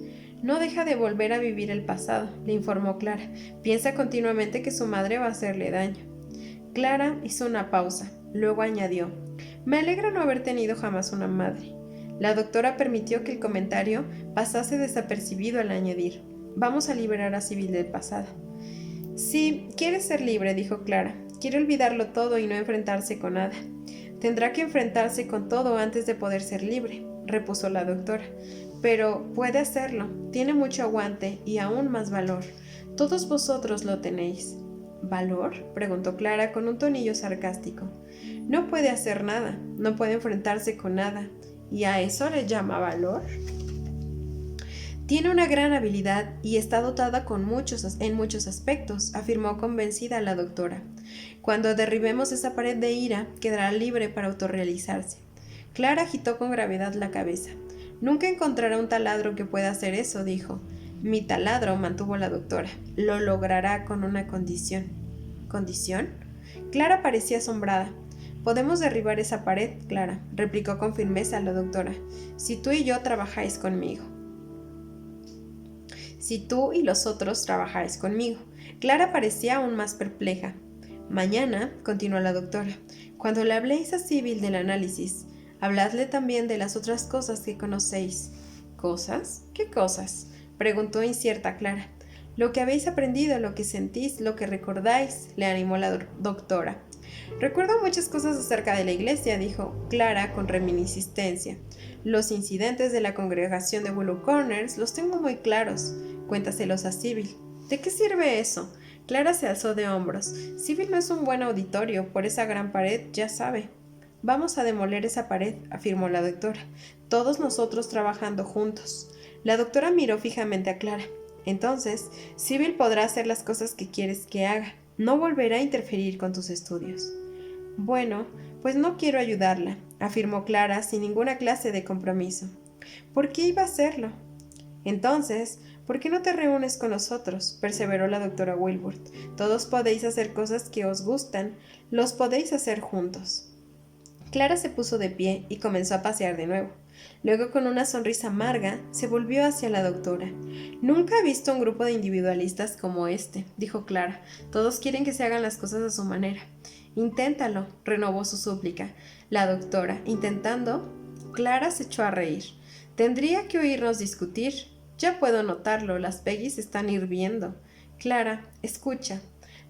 No deja de volver a vivir el pasado, le informó Clara. Piensa continuamente que su madre va a hacerle daño. Clara hizo una pausa. Luego añadió: me alegra no haber tenido jamás una madre. La doctora permitió que el comentario pasase desapercibido al añadir: vamos a liberar a Sybil del pasado. Sí, quiere ser libre, dijo Clara. Quiere olvidarlo todo y no enfrentarse con nada. Tendrá que enfrentarse con todo antes de poder ser libre, repuso la doctora. Pero puede hacerlo. Tiene mucho aguante y aún más valor. Todos vosotros lo tenéis. ¿Valor?, preguntó Clara con un tonillo sarcástico. No puede hacer nada, no puede enfrentarse con nada. ¿Y a eso le llama valor? Tiene una gran habilidad y está dotada en muchos aspectos, afirmó convencida la doctora. Cuando derribemos esa pared de ira, quedará libre para autorrealizarse. Clara agitó con gravedad la cabeza. Nunca encontrará un taladro que pueda hacer eso, dijo. Mi taladro, mantuvo la doctora, lo logrará con una condición. ¿Condición? Clara parecía asombrada. Podemos derribar esa pared, Clara, replicó con firmeza la doctora, si tú y yo trabajáis conmigo. Si tú y los otros trabajáis conmigo. Clara parecía aún más perpleja. Mañana, continuó la doctora, cuando le habléis a Sybil del análisis, habladle también de las otras cosas que conocéis. ¿Cosas? ¿Qué cosas?, preguntó incierta Clara. Lo que habéis aprendido, lo que sentís, lo que recordáis, le animó la doctora. Recuerdo muchas cosas acerca de la iglesia, dijo Clara con reminiscencia. Los incidentes de la congregación de Willow Corners los tengo muy claros. Cuéntaselos a Sybil. ¿De qué sirve eso? Clara se alzó de hombros. Sybil no es un buen auditorio, por esa gran pared, ya sabe. Vamos a demoler esa pared, afirmó la doctora. Todos nosotros trabajando juntos. La doctora miró fijamente a Clara. Entonces, Sybil podrá hacer las cosas que quieres que haga. No volverá a interferir con tus estudios. Bueno, pues no quiero ayudarla, afirmó Clara sin ninguna clase de compromiso. ¿Por qué iba a hacerlo? Entonces, ¿por qué no te reúnes con nosotros?, perseveró la doctora Wilbur. Todos podéis hacer cosas que os gustan, los podéis hacer juntos. Clara se puso de pie y comenzó a pasear de nuevo. Luego, con una sonrisa amarga, se volvió hacia la doctora. Nunca he visto un grupo de individualistas como este, dijo Clara. Todos quieren que se hagan las cosas a su manera. Inténtalo, renovó su súplica. La doctora, intentando, Clara se echó a reír. Tendría que oírnos discutir. Ya puedo notarlo, las Peggys están hirviendo. Clara, escucha.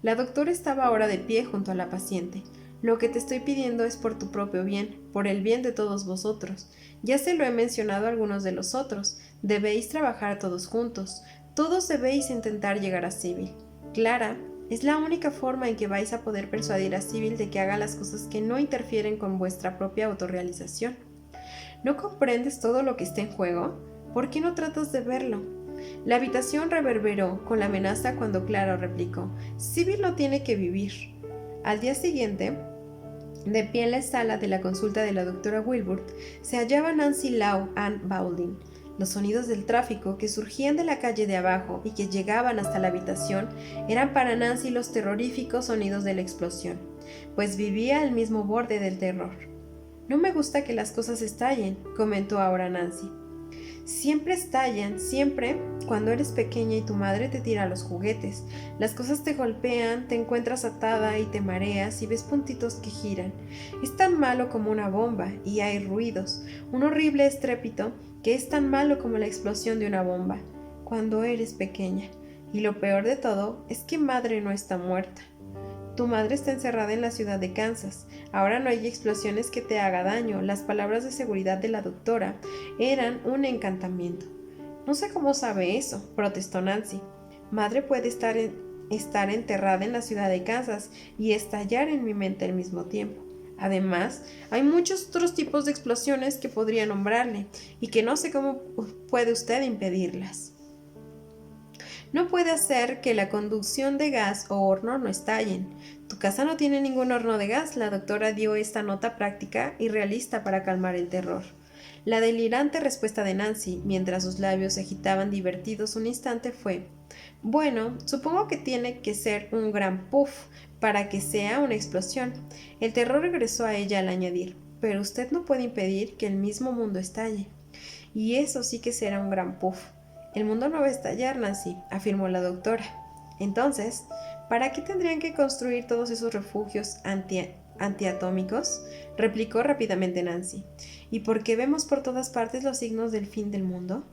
La doctora estaba ahora de pie junto a la paciente. Lo que te estoy pidiendo es por tu propio bien, por el bien de todos vosotros. Ya se lo he mencionado a algunos de los otros. Debéis trabajar todos juntos. Todos debéis intentar llegar a Sybil. Clara, es la única forma en que vais a poder persuadir a Sybil de que haga las cosas que no interfieren con vuestra propia autorrealización. ¿No comprendes todo lo que está en juego? ¿Por qué no tratas de verlo? La habitación reverberó con la amenaza cuando Clara replicó: Sybil no tiene que vivir. Al día siguiente, de pie en la sala de la consulta de la doctora Wilbur, se hallaba Nancy Lau Ann Baldwin. Los sonidos del tráfico que surgían de la calle de abajo y que llegaban hasta la habitación eran para Nancy los terroríficos sonidos de la explosión, pues vivía al mismo borde del terror. No me gusta que las cosas estallen, comentó ahora Nancy. Siempre estallan, siempre cuando eres pequeña y tu madre te tira los juguetes. Las cosas te golpean, te encuentras atada y te mareas y ves puntitos que giran. Es tan malo como una bomba y hay ruidos, un horrible estrépito que es tan malo como la explosión de una bomba. Cuando eres pequeña. Y lo peor de todo es que madre no está muerta. Tu madre está encerrada en la ciudad de Kansas. Ahora no hay explosiones que te haga daño. Las palabras de seguridad de la doctora eran un encantamiento. No sé cómo sabe eso, protestó Nancy. Madre puede estar enterrada en la ciudad de Kansas y estallar en mi mente al mismo tiempo. Además, hay muchos otros tipos de explosiones que podría nombrarle y que no sé cómo puede usted impedirlas. No puede hacer que la conducción de gas o horno no estallen. Tu casa no tiene ningún horno de gas. La doctora dio esta nota práctica y realista para calmar el terror. La delirante respuesta de Nancy, mientras sus labios se agitaban divertidos un instante, fue: bueno, supongo que tiene que ser un gran puff para que sea una explosión. El terror regresó a ella al añadir: pero usted no puede impedir que el mismo mundo estalle. Y eso sí que será un gran puff. El mundo no va a estallar, Nancy, afirmó la doctora. Entonces, ¿para qué tendrían que construir todos esos refugios antiatómicos? Replicó rápidamente Nancy. ¿Y por qué vemos por todas partes los signos del fin del mundo?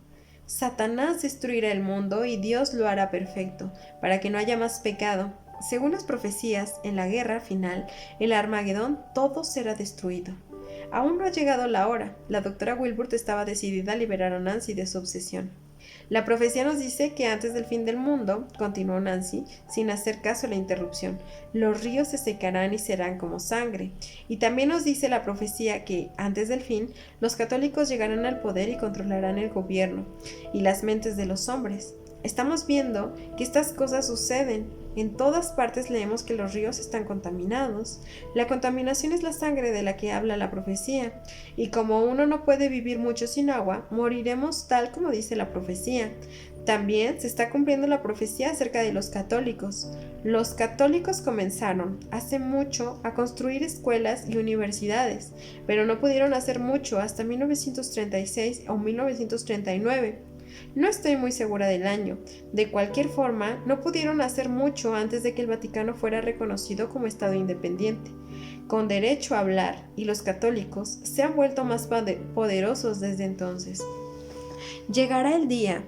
Satanás destruirá el mundo y Dios lo hará perfecto, para que no haya más pecado. Según las profecías, en la guerra final, el Armagedón, todo será destruido. Aún no ha llegado la hora. La doctora Wilbur estaba decidida a liberar a Nancy de su obsesión. La profecía nos dice que antes del fin del mundo, continuó Nancy, sin hacer caso a la interrupción, los ríos se secarán y serán como sangre. Y también nos dice la profecía que, antes del fin, los católicos llegarán al poder y controlarán el gobierno y las mentes de los hombres. Estamos viendo que estas cosas suceden. En todas partes leemos que los ríos están contaminados. La contaminación es la sangre de la que habla la profecía. Y como uno no puede vivir mucho sin agua, moriremos tal como dice la profecía. También se está cumpliendo la profecía acerca de los católicos. Los católicos comenzaron, hace mucho, a construir escuelas y universidades, pero no pudieron hacer mucho hasta 1936 o 1939. No estoy muy segura del año. De cualquier forma, no pudieron hacer mucho antes de que el Vaticano fuera reconocido como Estado independiente, con derecho a hablar, y los católicos se han vuelto más poderosos desde entonces. Llegará el día,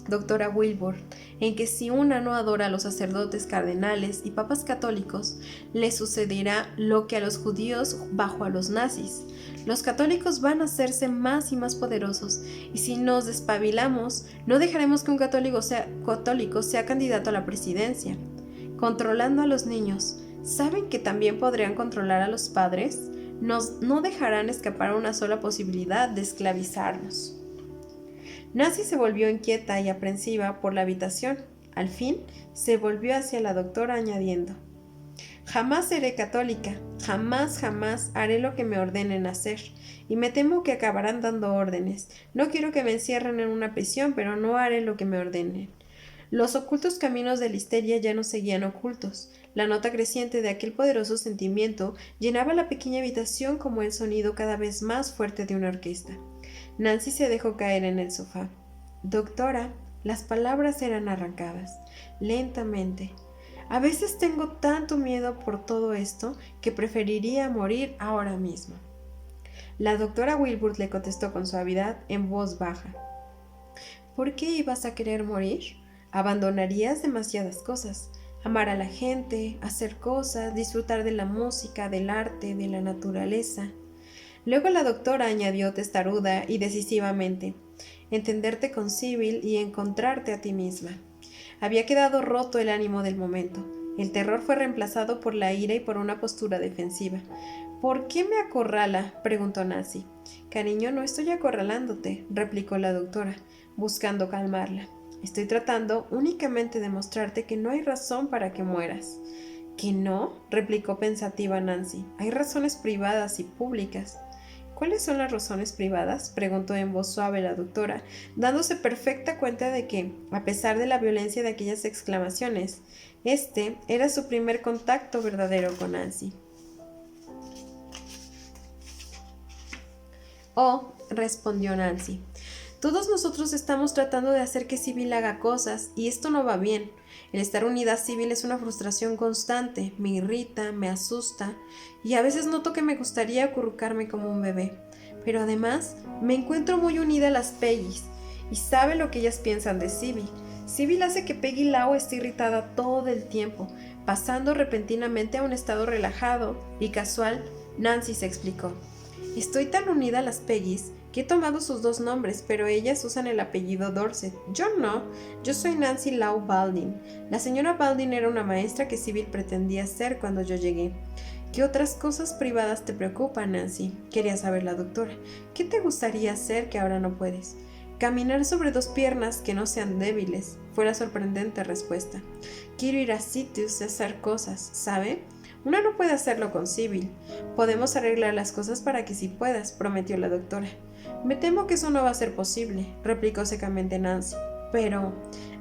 doctora Wilbur, en que si una no adora a los sacerdotes, cardenales y papas católicos, le sucederá lo que a los judíos bajo a los nazis. Los católicos van a hacerse más y más poderosos, y si nos despabilamos, no dejaremos que un católico sea candidato a la presidencia. Controlando a los niños, ¿saben que también podrían controlar a los padres? No dejarán escapar una sola posibilidad de esclavizarnos. Nancy se volvió inquieta y aprensiva por la habitación. Al fin, se volvió hacia la doctora añadiendo: jamás seré católica, jamás haré lo que me ordenen hacer, y me temo que acabarán dando órdenes. No quiero que me encierren en una prisión, pero no haré lo que me ordenen. Los ocultos caminos de la histeria ya no seguían ocultos. La nota creciente de aquel poderoso sentimiento llenaba la pequeña habitación como el sonido cada vez más fuerte de una orquesta. Nancy se dejó caer en el sofá. Doctora, las palabras eran arrancadas, lentamente. A veces tengo tanto miedo por todo esto que preferiría morir ahora mismo. La doctora Wilbur le contestó con suavidad en voz baja. ¿Por qué ibas a querer morir? Abandonarías demasiadas cosas. Amar a la gente, hacer cosas, disfrutar de la música, del arte, de la naturaleza. Luego la doctora añadió testaruda y decisivamente: entenderte con Sibyl y encontrarte a ti misma. Había quedado roto el ánimo del momento. El terror fue reemplazado por la ira y por una postura defensiva. ¿Por qué me acorrala?, preguntó Nancy. Cariño, no estoy acorralándote, replicó la doctora, buscando calmarla. Estoy tratando únicamente de mostrarte que no hay razón para que mueras. ¿Que no?, replicó pensativa Nancy. Hay razones privadas y públicas. ¿Cuáles son las razones privadas?, preguntó en voz suave la doctora, dándose perfecta cuenta de que, a pesar de la violencia de aquellas exclamaciones, este era su primer contacto verdadero con Nancy. Oh, respondió Nancy, todos nosotros estamos tratando de hacer que Sibyl haga cosas, y esto no va bien. El estar unida a Sibyl es una frustración constante, me irrita, me asusta, y a veces noto que me gustaría acurrucarme como un bebé. Pero además, me encuentro muy unida a las Peggys, y sabe lo que ellas piensan de Sibyl. Sybil hace que Peggy Lau esté irritada todo el tiempo, pasando repentinamente a un estado relajado y casual. Nancy se explicó. Estoy tan unida a las Peggys que he tomado sus dos nombres, pero ellas usan el apellido Dorset. Yo no. Yo soy Nancy Lau Baldwin. La señora Baldwin era una maestra que Sybil pretendía ser cuando yo llegué. ¿Qué otras cosas privadas te preocupan, Nancy?, quería saber la doctora. ¿Qué te gustaría hacer que ahora no puedes? Caminar sobre dos piernas que no sean débiles, fue la sorprendente respuesta. Quiero ir a sitios y hacer cosas, ¿sabe? Una no puede hacerlo con Sybil. Podemos arreglar las cosas para que sí puedas, prometió la doctora. Me temo que eso no va a ser posible, replicó secamente Nancy. Pero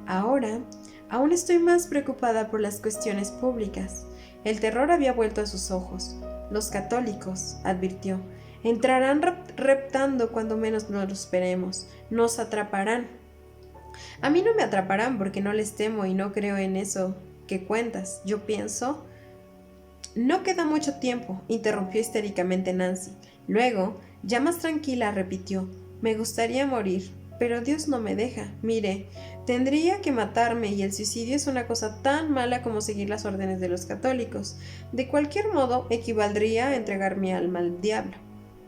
ahora, aún estoy más preocupada por las cuestiones públicas. El terror había vuelto a sus ojos. Los católicos, advirtió, entrarán reptando cuando menos nos lo esperemos. Nos atraparán. A mí no me atraparán porque no les temo y no creo en eso que cuentas. Yo pienso... No queda mucho tiempo, interrumpió histéricamente Nancy. Luego, ya más tranquila, repitió, me gustaría morir, pero Dios no me deja. Mire, tendría que matarme y el suicidio es una cosa tan mala como seguir las órdenes de los católicos. De cualquier modo, equivaldría a entregar mi alma al diablo.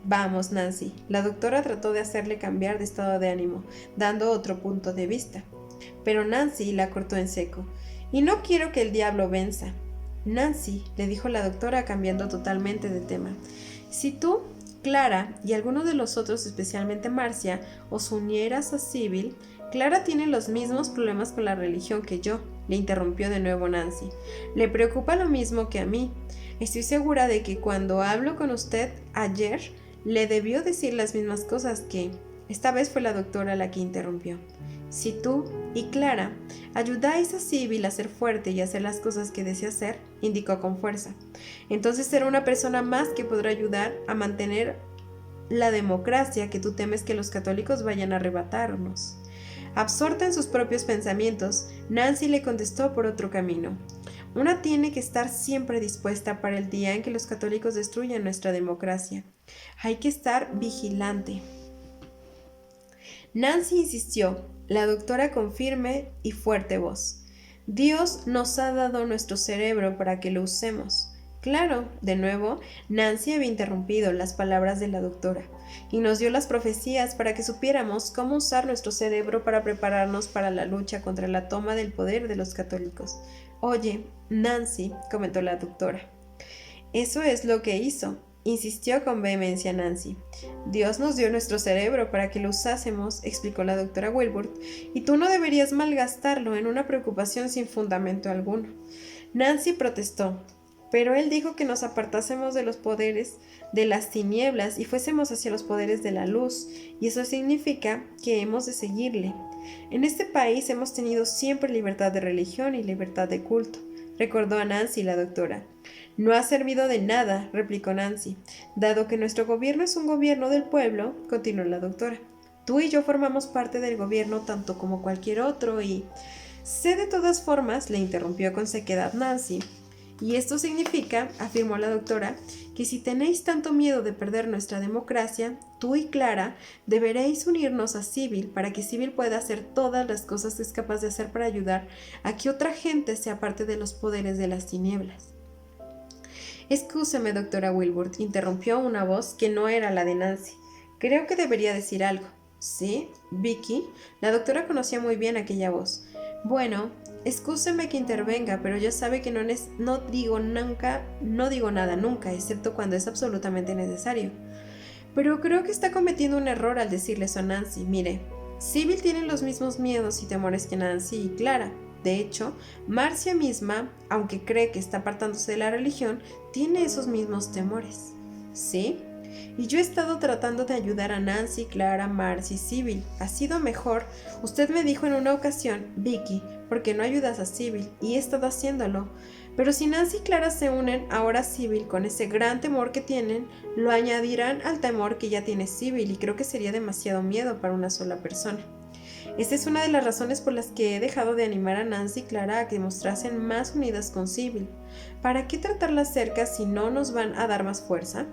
Vamos, Nancy. La doctora trató de hacerle cambiar de estado de ánimo, dando otro punto de vista. Pero Nancy la cortó en seco. Y no quiero que el diablo venza. Nancy, le dijo la doctora cambiando totalmente de tema, si tú, Clara y alguno de los otros, especialmente Marcia, os unieras a Sybil, Clara tiene los mismos problemas con la religión que yo, le interrumpió de nuevo Nancy. Le preocupa lo mismo que a mí. Estoy segura de que cuando hablo con usted ayer, le debió decir las mismas cosas que... Esta vez fue la doctora la que interrumpió. Si tú y Clara ayudáis a Sybil a ser fuerte y a hacer las cosas que desea hacer, indicó con fuerza, entonces será una persona más que podrá ayudar a mantener la democracia que tú temes que los católicos vayan a arrebatarnos. Absorta en sus propios pensamientos, Nancy le contestó por otro camino. Una tiene que estar siempre dispuesta para el día en que los católicos destruyan nuestra democracia. Hay que estar vigilante. Nancy insistió, la doctora con firme y fuerte voz. Dios nos ha dado nuestro cerebro para que lo usemos. Claro, de nuevo, Nancy había interrumpido las palabras de la doctora y nos dio las profecías para que supiéramos cómo usar nuestro cerebro para prepararnos para la lucha contra la toma del poder de los católicos. Oye, Nancy, comentó la doctora, eso es lo que hizo. Insistió con vehemencia Nancy. Dios nos dio nuestro cerebro para que lo usásemos, explicó la doctora Wilbur, y tú no deberías malgastarlo en una preocupación sin fundamento alguno. Nancy protestó, pero él dijo que nos apartásemos de los poderes de las tinieblas y fuésemos hacia los poderes de la luz, y eso significa que hemos de seguirle. En este país hemos tenido siempre libertad de religión y libertad de culto, recordó a Nancy la doctora. No ha servido de nada, replicó Nancy. Dado que nuestro gobierno es un gobierno del pueblo, continuó la doctora. Tú y yo formamos parte del gobierno tanto como cualquier otro y... Sé de todas formas, le interrumpió con sequedad Nancy. Y esto significa, afirmó la doctora, que si tenéis tanto miedo de perder nuestra democracia, tú y Clara deberéis unirnos a Sybil para que Sybil pueda hacer todas las cosas que es capaz de hacer para ayudar a que otra gente sea parte de los poderes de las tinieblas. Excúseme, doctora Wilbur, interrumpió una voz que no era la de Nancy. Creo que debería decir algo. ¿Sí? ¿Vicky? La doctora conocía muy bien aquella voz. Bueno, excúseme que intervenga, pero ya sabe que no digo nada nunca, excepto cuando es absolutamente necesario. Pero creo que está cometiendo un error al decirle eso a Nancy. Mire, Sybil tiene los mismos miedos y temores que Nancy y Clara. De hecho, Marcia misma, aunque cree que está apartándose de la religión, tiene esos mismos temores. ¿Sí? Y yo he estado tratando de ayudar a Nancy, Clara, Marcia y Sybil. Ha sido mejor. Usted me dijo en una ocasión, Vicky, ¿por qué no ayudas a Sybil? Y he estado haciéndolo. Pero si Nancy y Clara se unen ahora a Sybil con ese gran temor que tienen, lo añadirán al temor que ya tiene Sybil y creo que sería demasiado miedo para una sola persona. Esta es una de las razones por las que he dejado de animar a Nancy y Clara a que mostrasen más unidas con Sybil. ¿Para qué tratarlas cerca si no nos van a dar más fuerza?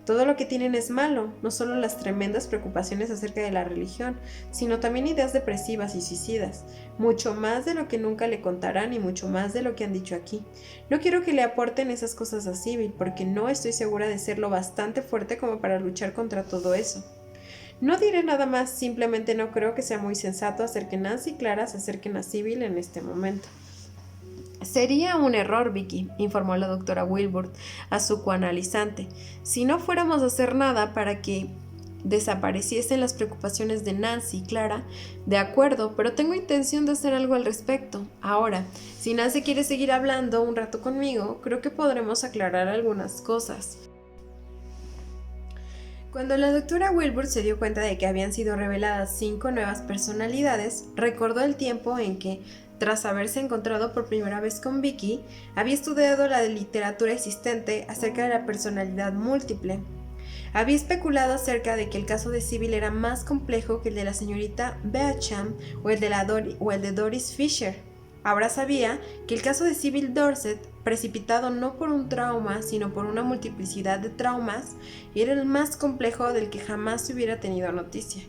Todo lo que tienen es malo, no solo las tremendas preocupaciones acerca de la religión, sino también ideas depresivas y suicidas, mucho más de lo que nunca le contarán y mucho más de lo que han dicho aquí. No quiero que le aporten esas cosas a Sybil, porque no estoy segura de ser lo bastante fuerte como para luchar contra todo eso. No diré nada más, simplemente no creo que sea muy sensato hacer que Nancy y Clara se acerquen a Sybil en este momento. Sería un error, Vicky, informó la doctora Wilbur a su coanalizante, si no fuéramos a hacer nada para que desapareciesen las preocupaciones de Nancy y Clara. De acuerdo, pero tengo intención de hacer algo al respecto. Ahora, si Nancy quiere seguir hablando un rato conmigo, creo que podremos aclarar algunas cosas. Cuando la doctora Wilbur se dio cuenta de que habían sido reveladas 5 nuevas personalidades, recordó el tiempo en que, tras haberse encontrado por primera vez con Vicky, había estudiado la literatura existente acerca de la personalidad múltiple. Había especulado acerca de que el caso de Sybil era más complejo que el de la señorita Beauchamp o el de Doris Fisher. Ahora sabía que el caso de Sybil Dorset, precipitado no por un trauma, sino por una multiplicidad de traumas, era el más complejo del que jamás se hubiera tenido noticia.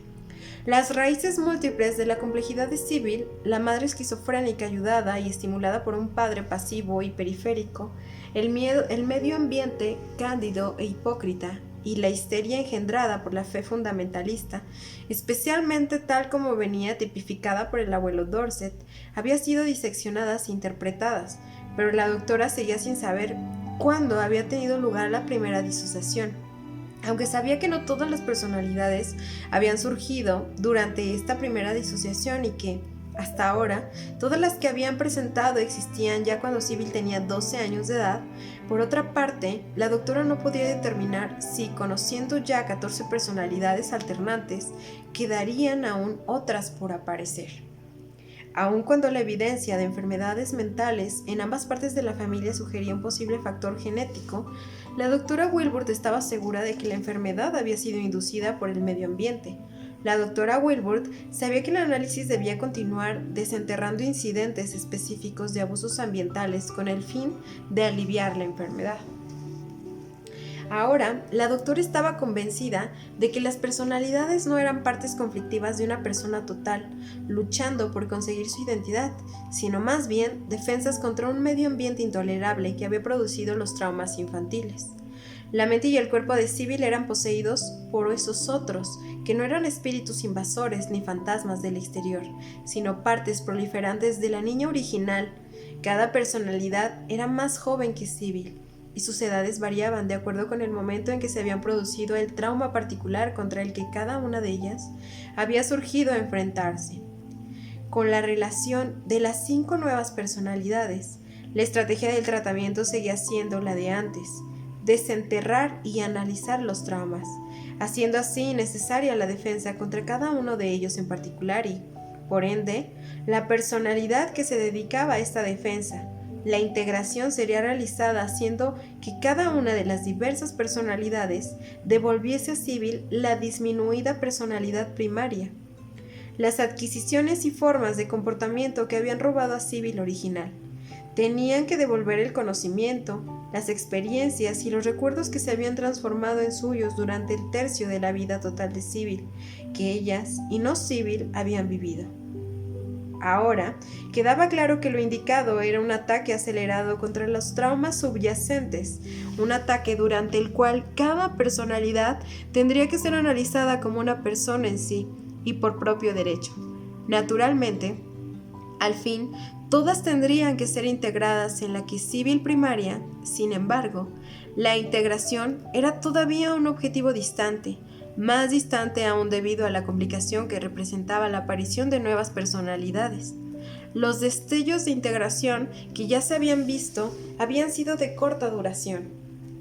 Las raíces múltiples de la complejidad de Sybil, la madre esquizofrénica ayudada y estimulada por un padre pasivo y periférico, el medio ambiente cándido e hipócrita, y la histeria engendrada por la fe fundamentalista, especialmente tal como venía tipificada por el abuelo Dorset, había sido diseccionadas e interpretadas, pero la doctora seguía sin saber cuándo había tenido lugar la primera disociación. Aunque sabía que no todas las personalidades habían surgido durante esta primera disociación y que, hasta ahora, todas las que habían presentado existían ya cuando Sybil tenía 12 años de edad, por otra parte, la doctora no podía determinar si, conociendo ya 14 personalidades alternantes, quedarían aún otras por aparecer. Aun cuando la evidencia de enfermedades mentales en ambas partes de la familia sugería un posible factor genético, la doctora Wilbur estaba segura de que la enfermedad había sido inducida por el medio ambiente. La doctora Wilbur sabía que el análisis debía continuar desenterrando incidentes específicos de abusos ambientales con el fin de aliviar la enfermedad. Ahora, la doctora estaba convencida de que las personalidades no eran partes conflictivas de una persona total, luchando por conseguir su identidad, sino más bien defensas contra un medio ambiente intolerable que había producido los traumas infantiles. La mente y el cuerpo de Sybil eran poseídos por esos otros, que no eran espíritus invasores ni fantasmas del exterior, sino partes proliferantes de la niña original. Cada personalidad era más joven que Sybil, y sus edades variaban de acuerdo con el momento en que se habían producido el trauma particular contra el que cada una de ellas había surgido a enfrentarse. Con la relación de las 5 nuevas personalidades, la estrategia del tratamiento seguía siendo la de antes: desenterrar y analizar los traumas, haciendo así necesaria la defensa contra cada uno de ellos en particular y, por ende, la personalidad que se dedicaba a esta defensa. La integración sería realizada haciendo que cada una de las diversas personalidades devolviese a Sybil la disminuida personalidad primaria, las adquisiciones y formas de comportamiento que habían robado a Sybil original. Tenían que devolver el conocimiento, las experiencias y los recuerdos que se habían transformado en suyos durante el tercio de la vida total de Sybil, que ellas, y no Sybil, habían vivido. Ahora, quedaba claro que lo indicado era un ataque acelerado contra los traumas subyacentes, un ataque durante el cual cada personalidad tendría que ser analizada como una persona en sí y por propio derecho. Naturalmente, al fin, todas tendrían que ser integradas en la que Sybil primaria. Sin embargo, la integración era todavía un objetivo distante, más distante aún debido a la complicación que representaba la aparición de nuevas personalidades. Los destellos de integración que ya se habían visto habían sido de corta duración.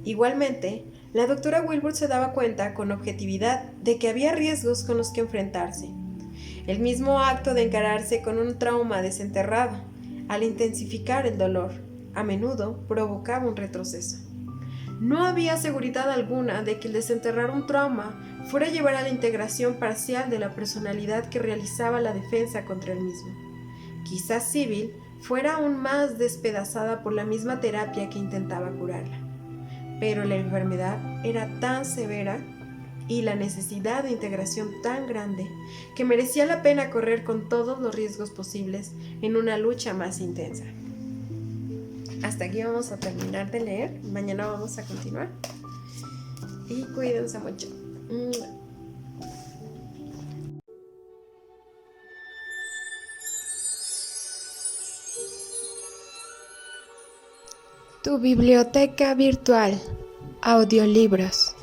Igualmente, la doctora Wilbur se daba cuenta con objetividad de que había riesgos con los que enfrentarse. El mismo acto de encararse con un trauma desenterrado, al intensificar el dolor, a menudo provocaba un retroceso. No había seguridad alguna de que el desenterrar un trauma fuera a llevar a la integración parcial de la personalidad que realizaba la defensa contra el mismo. Quizás Sybil fuera aún más despedazada por la misma terapia que intentaba curarla. Pero la enfermedad era tan severa y la necesidad de integración tan grande que merecía la pena correr con todos los riesgos posibles en una lucha más intensa. Hasta aquí vamos a terminar de leer. Mañana vamos a continuar. Y cuídense mucho. Tu biblioteca virtual. Audiolibros.